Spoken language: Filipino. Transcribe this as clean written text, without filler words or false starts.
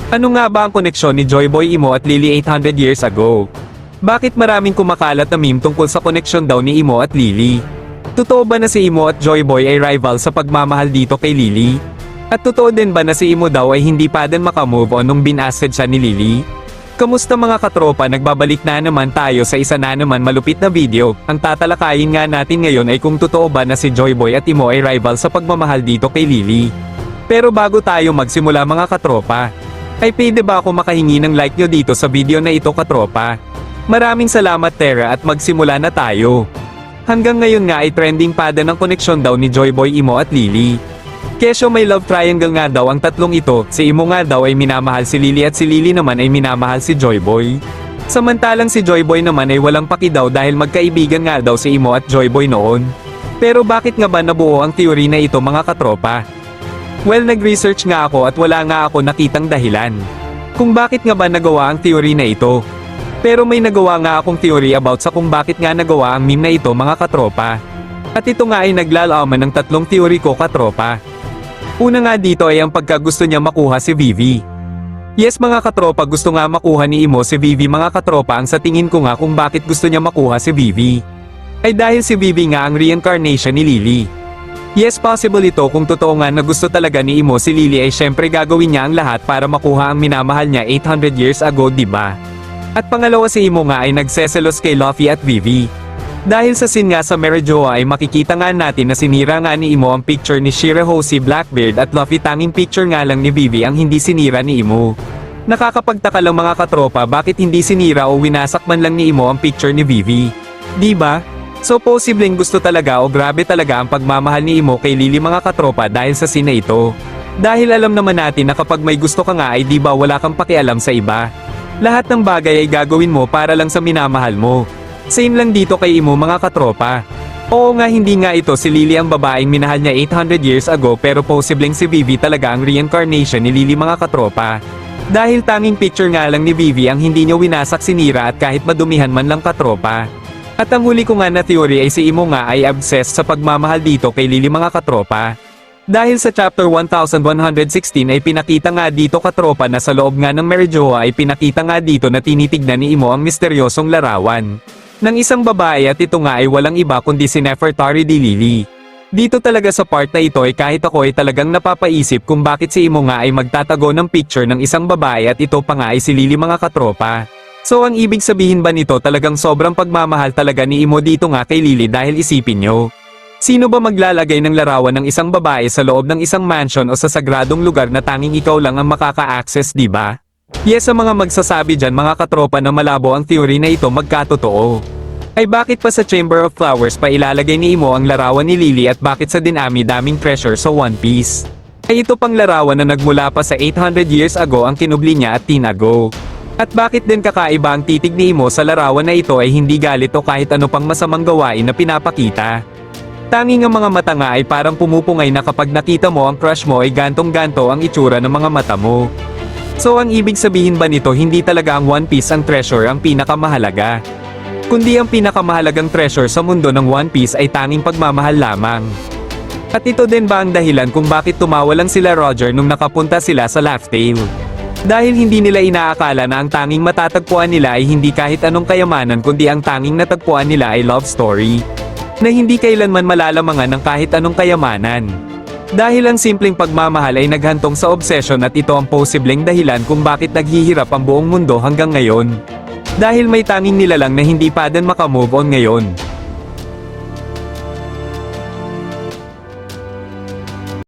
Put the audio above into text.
Ano nga ba ang koneksyon ni Joyboy Imo at Lily 800 years ago? Bakit maraming kumakalat na meme tungkol sa koneksyon daw ni Imo at Lily? Totoo ba na si Imo at Joyboy ay rival sa pagmamahal dito kay Lily? At totoo din ba na si Imo daw ay hindi pa din makamove on nung binasted siya ni Lily? Kamusta mga katropa, nagbabalik na naman tayo sa isa na naman malupit na video. Ang tatalakayin nga natin ngayon ay kung totoo ba na si Joyboy at Imo ay rival sa pagmamahal dito kay Lily. Pero bago tayo magsimula mga katropa, ay pwede ba ako makahingi ng like nyo dito sa video na ito katropa? Maraming salamat Tera at magsimula na tayo. Hanggang ngayon nga ay trending pa din ang koneksyon daw ni Joyboy Imo at Lily. Kesyo may love triangle nga daw ang tatlong ito, si Imo nga daw ay minamahal si Lily at si Lily naman ay minamahal si Joyboy. Samantalang si Joyboy naman ay walang paki daw dahil magkaibigan nga daw si Imo at Joyboy noon. Pero bakit nga ba nabuo ang theory na ito mga katropa? Well, nag-research nga ako at wala nga ako nakitang dahilan kung bakit nga ba nagawa ang theory na ito. Pero may nagawa nga akong theory about sa kung bakit nga nagawa ang meme na ito mga katropa. At ito nga ay naglalaman ng tatlong theory ko katropa. Una nga dito ay ang pagkagusto niya makuha si Vivi. Yes mga katropa, gusto nga makuha ni Imo si Vivi mga katropa. Ang sa tingin ko nga kung bakit gusto niya makuha si Vivi ay dahil si Vivi nga ang reincarnation ni Lily. Yes, possible ito kung totoo nga na gusto talaga ni Imo si Lily ay syempre gagawin niya ang lahat para makuha ang minamahal niya 800 years ago, diba? At pangalawa, si Imo nga ay nagseselos kay Luffy at Vivi. Dahil sa scene nga sa Merejoa ay makikita nga natin na sinira nga ni Imo ang picture ni Shirahoshi Blackbeard at Luffy, tanging picture nga lang ni Vivi ang hindi sinira ni Imo. Nakakapagtaka lang mga katropa, bakit hindi sinira o winasak man lang ni Imo ang picture ni Vivi? Diba? So posibleng gusto talaga o grabe talaga ang pagmamahal ni Imo kay Lily mga katropa dahil sa scene na ito. Dahil alam naman natin na kapag may gusto ka nga ay diba wala kang pakialam sa iba. Lahat ng bagay ay gagawin mo para lang sa minamahal mo. Same lang dito kay Imo mga katropa. Oo nga, hindi nga ito si Lily ang babaeng minahal niya 800 years ago, pero posibleng si Vivi talaga ang reincarnation ni Lily mga katropa. Dahil tanging picture nga lang ni Vivi ang hindi niya winasak, sinira at kahit madumihan man lang katropa. At ang huli ko nga na theory ay si Imo nga ay obsessed sa pagmamahal dito kay Lily mga katropa. Dahil sa chapter 1116 ay pinakita nga dito katropa na sa loob nga ng Merejoa ay pinakita nga dito na tinitignan ni Imo ang misteryosong larawan ng isang babae, at ito nga ay walang iba kundi si Nefertari di Lily. Dito talaga sa part na ito ay kahit ako ay talagang napapaisip kung bakit si Imo nga ay magtatago ng picture ng isang babae at ito pa nga ay si Lily mga katropa. So ang ibig sabihin ba nito talagang sobrang pagmamahal talaga ni Imo dito nga kay Lily? Dahil isipin nyo, sino ba maglalagay ng larawan ng isang babae sa loob ng isang mansion o sa sagradong lugar na tanging ikaw lang ang makaka-access, diba? Yes, sa mga magsasabi dyan mga katropa na malabo ang theory na ito magkatotoo, ay bakit pa sa Chamber of Flowers pa ilalagay ni Imo ang larawan ni Lily, at bakit sa dinami-daming treasure sa One Piece ay ito pang larawan na nagmula pa sa 800 years ago ang kinubli niya at tinago? At bakit din kakaiba ang titig ni Imo sa larawan na ito ay hindi galit o kahit ano pang masamang gawain na pinapakita? Tanging ang mga mata nga ay parang pumupungay na kapag nakita mo ang crush mo ay gantong-ganto ang itsura ng mga mata mo. So ang ibig sabihin ba nito hindi talaga ang One Piece ang treasure ang pinakamahalaga, kundi ang pinakamahalagang treasure sa mundo ng One Piece ay tanging pagmamahal lamang? At ito din ba ang dahilan kung bakit tumawa lang sila Roger nung nakapunta sila sa Laugh Tale? Dahil hindi nila inaakala na ang tanging matatagpuan nila ay hindi kahit anong kayamanan, kundi ang tanging natagpuan nila ay love story na hindi kailanman malalamangan ng kahit anong kayamanan. Dahil ang simpleng pagmamahal ay naghantong sa obsession, at ito ang posibleng dahilan kung bakit naghihirap ang buong mundo hanggang ngayon. Dahil may tanging nilalang na hindi pa din makamove on ngayon.